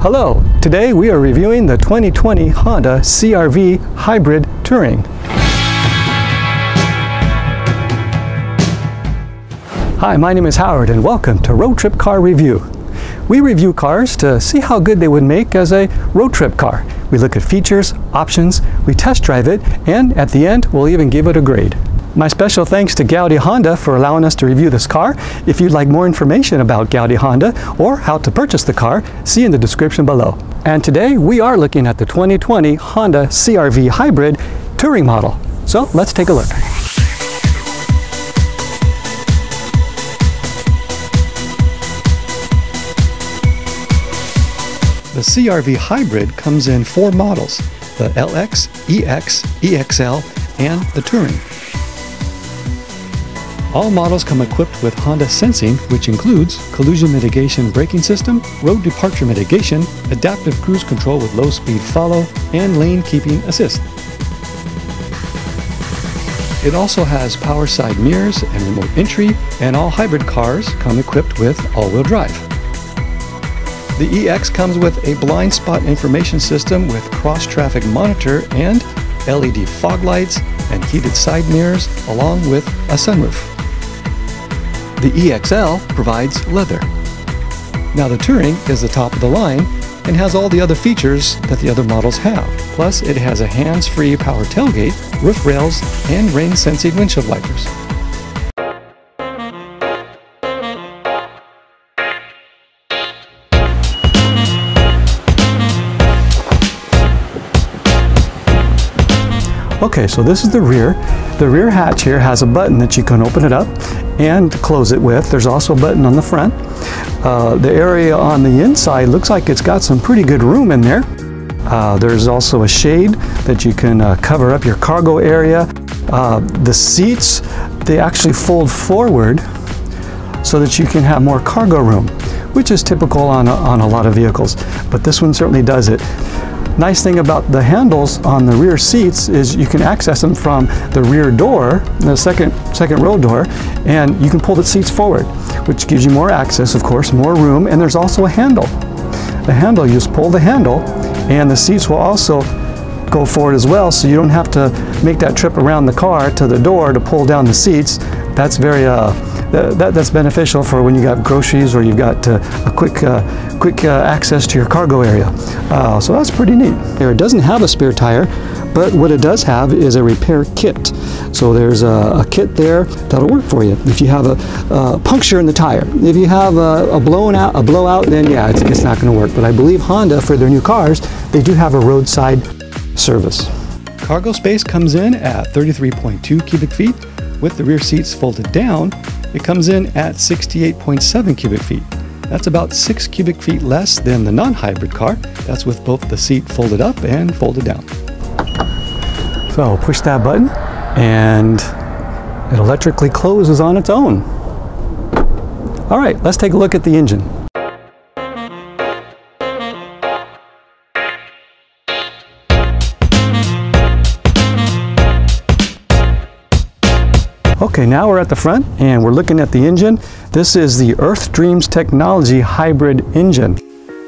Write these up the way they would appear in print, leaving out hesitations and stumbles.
Hello, today we are reviewing the 2020 Honda CR-V Hybrid Touring. Hi, my name is Howard and welcome to Road Trip Car Review. We review cars to see how good they would make as a road trip car. We look at features, options, we test drive it, and at the end we'll even give it a grade. My special thanks to Goudy Honda for allowing us to review this car. If you'd like more information about Goudy Honda or how to purchase the car, see in the description below. And today we are looking at the 2020 Honda CR-V Hybrid Touring model. So let's take a look. The CR-V Hybrid comes in 4 models: the LX, EX, EXL, and the Touring. All models come equipped with Honda Sensing, which includes collision mitigation braking system, road departure mitigation, adaptive cruise control with low speed follow, and lane keeping assist. It also has power side mirrors and remote entry, and all hybrid cars come equipped with all-wheel drive. The EX comes with a blind spot information system with cross-traffic monitor and LED fog lights and heated side mirrors along with a sunroof. The EXL provides leather. Now the Touring is the top of the line and has all the other features that the other models have. Plus it has a hands-free power tailgate, roof rails, and rain-sensing windshield wipers. Okay, so this is the rear. The rear hatch here has a button that you can open it up and close it with. There's also a button on the front. The area on the inside looks like it's got some pretty good room in there. There's also a shade that you can cover up your cargo area. The seats, they actually fold forward so that you can have more cargo room, which is typical on a lot of vehicles, but this one certainly does it. Nice thing about the handles on the rear seats is you can access them from the rear door, the second row door, and you can pull the seats forward, which gives you more access, of course, more room, and there's also a handle. The handle, you just pull the handle, and the seats will also go forward as well, so you don't have to make that trip around the car to the door to pull down the seats. That's very that's beneficial for when you got groceries or you've got a quick access to your cargo area. So that's pretty neat. It doesn't have a spare tire, but what it does have is a repair kit. So there's a kit there that'll work for you. If you have a puncture in the tire, if you have a blowout, then yeah, it's not going to work. But I believe Honda, for their new cars, they do have a roadside service. Cargo space comes in at 33.2 cubic feet. With the rear seats folded down, it comes in at 68.7 cubic feet. That's about 6 cubic feet less than the non-hybrid car. That's with both the seat folded up and folded down. So push that button and it electrically closes on its own. All right, let's take a look at the engine. Okay, now we're at the front and we're looking at the engine. This is the Earth Dreams Technology Hybrid engine.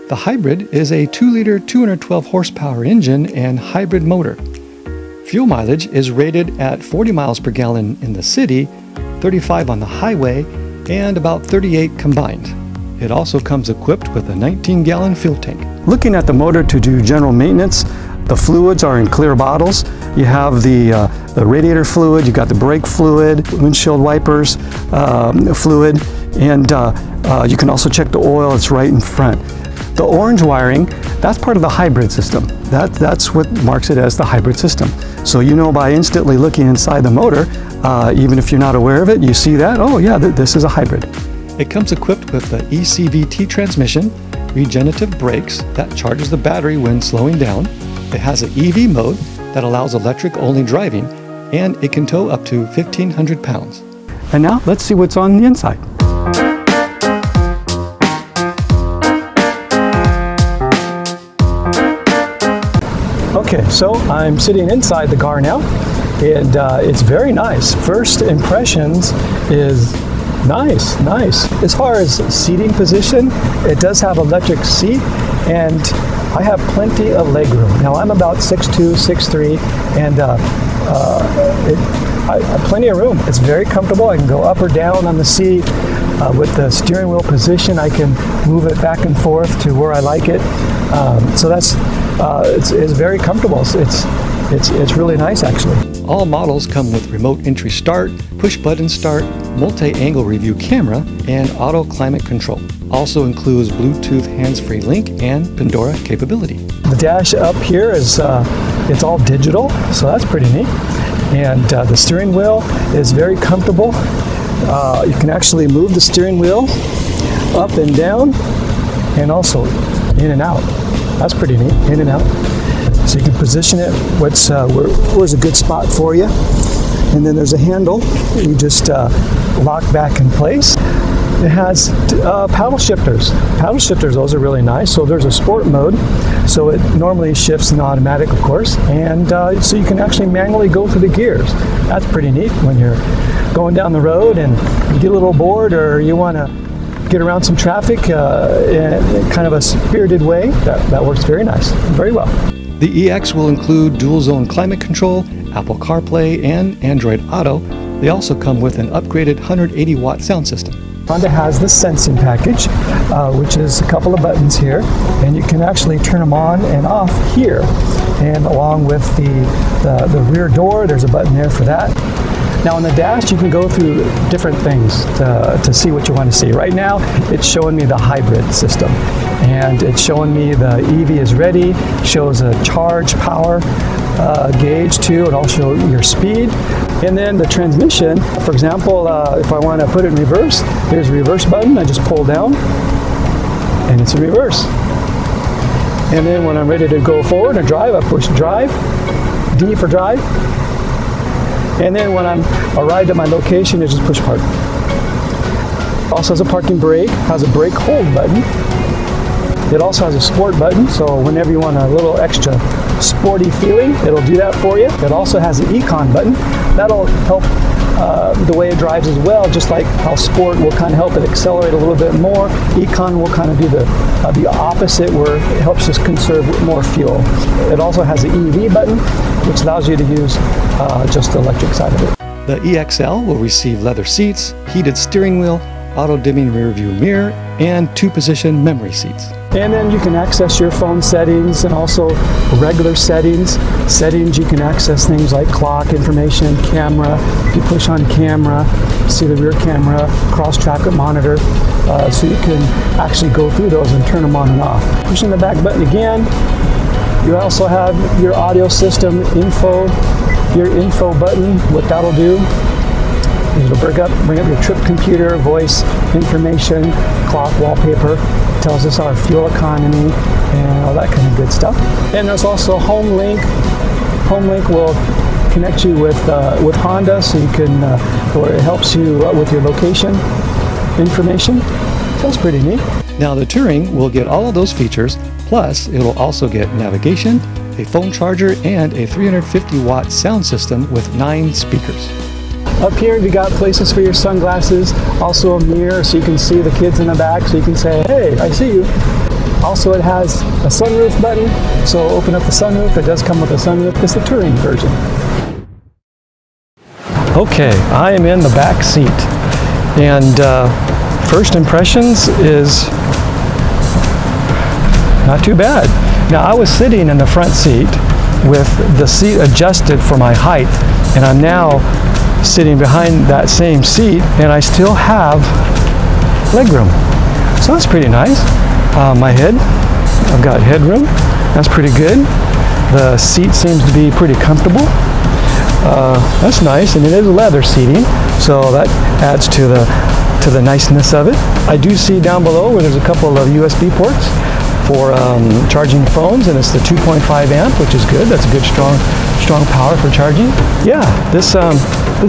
The Hybrid is a 2-liter, 212 horsepower engine and hybrid motor. Fuel mileage is rated at 40 miles per gallon in the city, 35 on the highway, and about 38 combined. It also comes equipped with a 19-gallon fuel tank. Looking at the motor to do general maintenance, the fluids are in clear bottles. You have the radiator fluid, you've got the brake fluid, windshield wipers fluid, and you can also check the oil. It's right in front. The orange wiring, that's part of the hybrid system. That's what marks it as the hybrid system. So you know by instantly looking inside the motor, even if you're not aware of it, you see that, oh yeah, this is a hybrid. It comes equipped with the ECVT transmission, regenerative brakes that charges the battery when slowing down. It has an EV mode that allows electric-only driving, and it can tow up to 1,500 pounds. And now, let's see what's on the inside. Okay, so I'm sitting inside the car now, and it's very nice. First impressions is Nice, nice. As far as seating position, it does have electric seat, and I have plenty of leg room. Now I'm about 6'2", 6'3", and I have plenty of room. It's very comfortable. I can go up or down on the seat. With the steering wheel position, I can move it back and forth to where I like it. So that's it's very comfortable. It's really nice, actually. All models come with remote entry start, push button start, multi-angle review camera, and auto climate control. Also includes Bluetooth hands-free link and Pandora capability. The dash up here is it's all digital, so that's pretty neat. And the steering wheel is very comfortable. You can actually move the steering wheel up and down, and also in and out. That's pretty neat, in and out. So you can position it where's a good spot for you. And then there's a handle. You just lock back in place. It has paddle shifters. Paddle shifters, those are really nice. So there's a sport mode. So it normally shifts in automatic, of course. And so you can actually manually go through the gears. That's pretty neat when you're going down the road and you get a little bored, or you want to get around some traffic in kind of a spirited way. That works very nice, very well. The EX will include dual zone climate control, Apple CarPlay, and Android Auto. They also come with an upgraded 180 watt sound system. Honda has the sensing package, which is a couple of buttons here, and you can actually turn them on and off here. And along with the rear door, there's a button there for that. Now on the dash, you can go through different things to see what you want to see. Right now, it's showing me the hybrid system, and it's showing me the EV is ready, shows a charge power gauge too. It'll show your speed. And then the transmission, for example, if I want to put it in reverse, here's a reverse button. I just pull down, and it's in reverse. And then when I'm ready to go forward and drive, I push drive, D for drive. And then when I'm arrived at my location, I just push park. Also has a parking brake, has a brake hold button. It also has a sport button, so whenever you want a little extra sporty feeling, it'll do that for you. It also has an econ button. That'll help the way it drives as well, just like how sport will kind of help it accelerate a little bit more. Econ will kind of do the opposite, where it helps us conserve more fuel. It also has an EV button, which allows you to use just the electric side of it. The EXL will receive leather seats, heated steering wheel, auto-dimming rear view mirror, and 2-position memory seats. And then you can access your phone settings and also regular settings. You can access things like clock information, camera. If you push on camera, see the rear camera, cross-traffic monitor. So you can actually go through those and turn them on and off. Pushing the back button again, you also have your audio system info, your info button. What that'll do, it'll bring up your trip computer, voice information, clock, wallpaper. It tells us our fuel economy and all that kind of good stuff. And there's also Home Link. Home Link will connect you with Honda, so you can, or it helps you with your location information. That's pretty neat. Now the Touring will get all of those features, plus it'll also get navigation, a phone charger, and a 350 watt sound system with 9 speakers. Up here, you got places for your sunglasses, also a mirror so you can see the kids in the back, so you can say, hey, I see you. Also, it has a sunroof button, so open up the sunroof. It does come with a sunroof. It's the Touring version. Okay, I am in the back seat, and first impressions is not too bad. Now, I was sitting in the front seat with the seat adjusted for my height, and I'm now sitting behind that same seat, and I still have legroom. So that's pretty nice. My head, I've got headroom. That's pretty good. The seat seems to be pretty comfortable. That's nice, and it is leather seating, so that adds to the niceness of it. I do see down below where there's a couple of USB ports for charging phones, and it's the 2.5 amp, which is good. That's a good strong power for charging. Yeah, this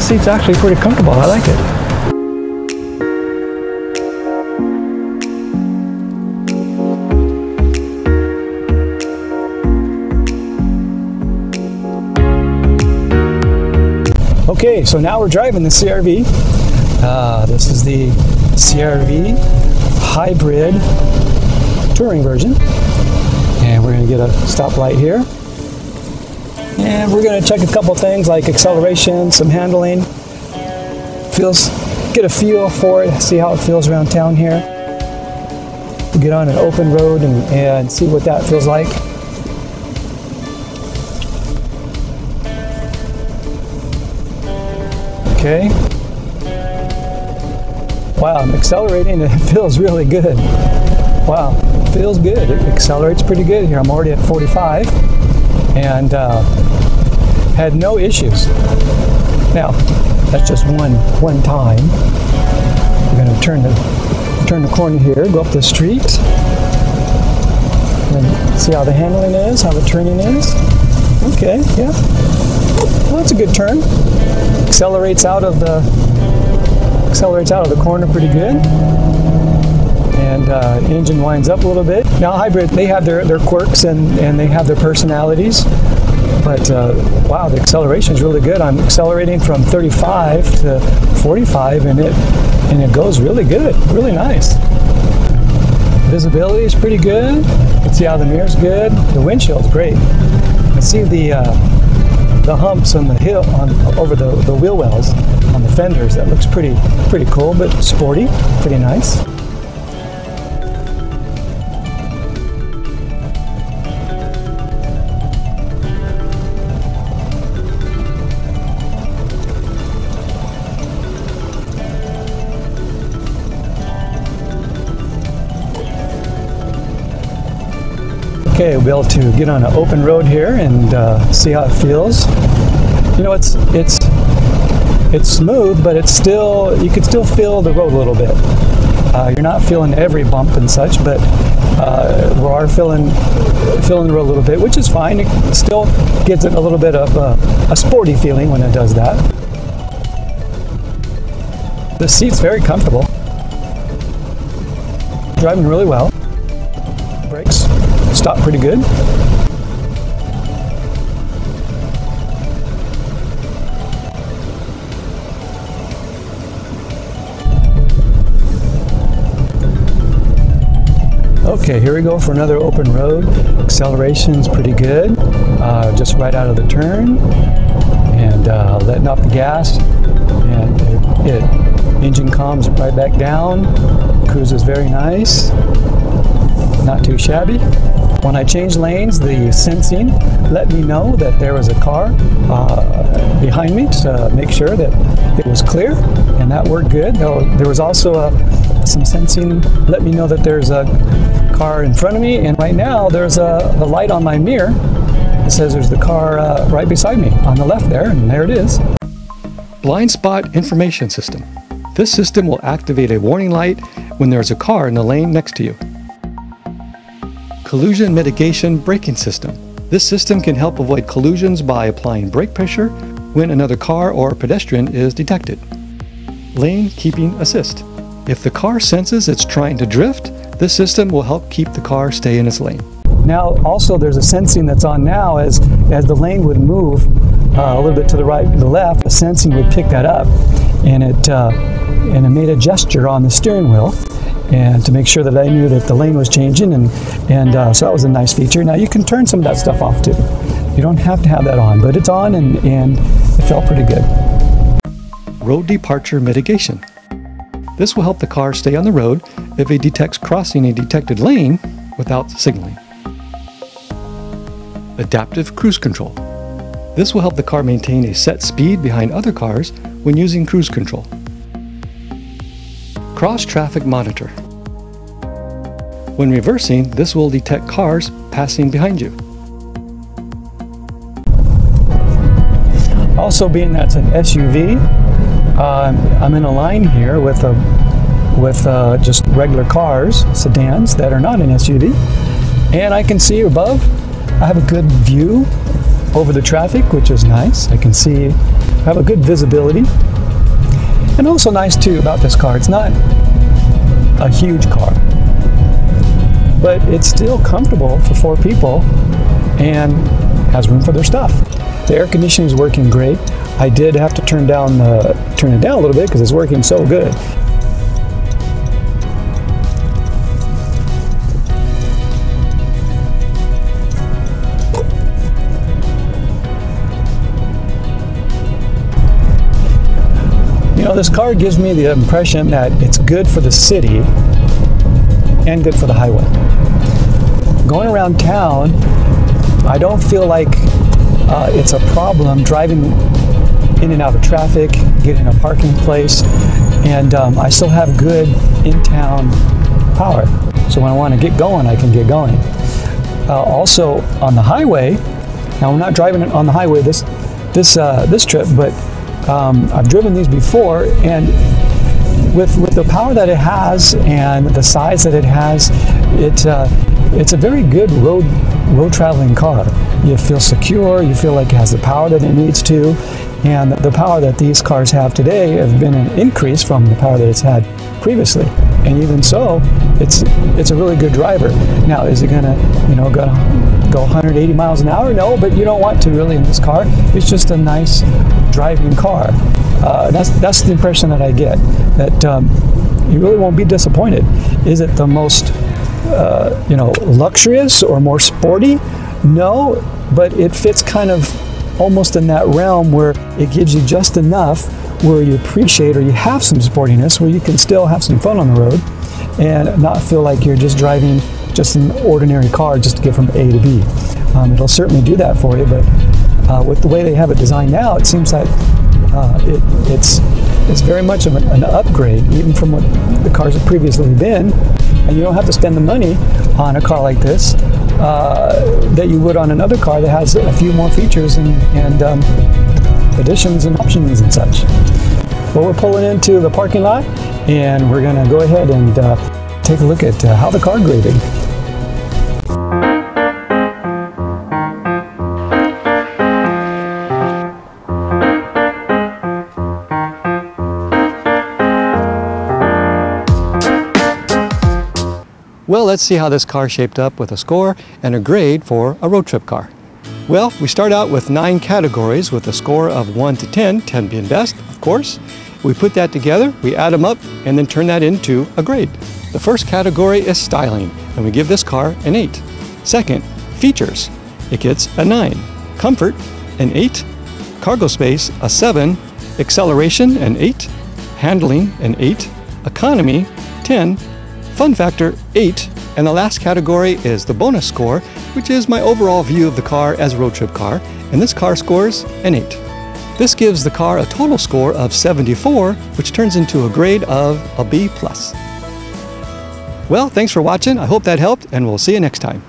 seat's actually pretty comfortable. I like it. Okay, so now we're driving the CR-V. This is the CR-V Hybrid touring version. And we're going to get a stoplight here. And we're going to check a couple things like acceleration, some handling. Get a feel for it, see how it feels around town here. Get on an open road and see what that feels like. Okay. Wow, I'm accelerating and it feels really good. Wow, it feels good. It accelerates pretty good here. I'm already at 45 and had no issues. Now, that's just one time. We're going to turn the corner here, go up the street, and see how the handling is, how the turning is. Okay, yeah. Well, that's a good turn. Accelerates out of the corner pretty good. And engine winds up a little bit. Now hybrid, they have their quirks and they have their personalities. But wow, the acceleration is really good. I'm accelerating from 35 to 45 and it goes really good, really nice. Visibility is pretty good. You can see how the mirror's good. The windshield's great. I see the humps on the hill over the wheel wells on the fenders. That looks pretty cool, but sporty, pretty nice. Okay, we'll be able to get on an open road here and see how it feels. You know, it's smooth, but you can still feel the road a little bit. You're not feeling every bump and such, but we are feeling the road a little bit, which is fine. It still gives it a little bit of a sporty feeling when it does that. The seat's very comfortable. Driving really well. Brakes stop pretty good. Okay, here we go for another open road. Acceleration's pretty good. Just right out of the turn and letting off the gas, and engine calms right back down. Cruise is very nice. Not too shabby. When I changed lanes, the sensing let me know that there was a car behind me to make sure that it was clear, and that worked good. There was also some sensing let me know that there's a car in front of me, and right now there's the light on my mirror. It says there's the car right beside me on the left there, and there it is. Blind spot information system. This system will activate a warning light when there's a car in the lane next to you. Collision mitigation braking system. This system can help avoid collisions by applying brake pressure when another car or pedestrian is detected. Lane keeping assist. If the car senses it's trying to drift, this system will help keep the car stay in its lane. Now also there's a sensing that's on now as the lane would move a little bit to the right and the left, the sensing would pick that up, and it made a gesture on the steering wheel and to make sure that I knew that the lane was changing, and so that was a nice feature. Now you can turn some of that stuff off too. You don't have to have that on, but it's on and it felt pretty good. Road departure mitigation. This will help the car stay on the road if it detects crossing a detected lane without signaling. Adaptive cruise control. This will help the car maintain a set speed behind other cars when using cruise control. Cross traffic monitor. When reversing, this will detect cars passing behind you. Also, being that's an SUV, I'm in a line here with just regular cars, sedans that are not an SUV, and I can see above. I have a good view over the traffic, which is nice. I can see, I have a good visibility. And also nice too about this car, it's not a huge car, but it's still comfortable for 4 people and has room for their stuff. The air conditioning is working great. I did have to turn it down a little bit because it's working so good. know, this car gives me the impression that it's good for the city and good for the highway. Going around town, I don't feel like it's a problem driving in and out of traffic, getting a parking place, and I still have good in-town power. So when I want to get going, I can get going. Also on the highway, now I'm not driving it on the highway this trip, but I've driven these before, and with the power that it has and the size that it has, it's a very good road traveling car. You feel secure, you feel like it has the power that it needs to, and the power that these cars have today have been an increase from the power that it's had previously. And even so, it's a really good driver. Now, is it gonna, go 180 miles an hour? No, but you don't want to really in this car. It's just a nice driving car. That's the impression that I get, that you really won't be disappointed. Is it the most luxurious or more sporty? No, but it fits kind of almost in that realm where it gives you just enough where you appreciate, or you have some sportiness where you can still have some fun on the road and not feel like you're just driving just an ordinary car just to get from A to B. It'll certainly do that for you, but with the way they have it designed now, it seems like it's very much of an upgrade, even from what the cars have previously been, and you don't have to spend the money on a car like this that you would on another car that has a few more features and additions and options and such. Well, we're pulling into the parking lot, and we're going to go ahead and take a look at how the car graded. Well, let's see how this car shaped up with a score and a grade for a road trip car. Well, we start out with 9 categories with a score of 1 to 10, 10 being best, of course. We put that together, we add them up, and then turn that into a grade. The first category is styling, and we give this car an 8. Second, features. It gets a 9. Comfort, an 8. Cargo space, a 7. Acceleration, an 8. Handling, an 8. Economy, 10. Fun factor, 8. And the last category is the bonus score, which is my overall view of the car as a road trip car, and this car scores an 8. This gives the car a total score of 74, which turns into a grade of a B+. Well, thanks for watching. I hope that helped, and we'll see you next time.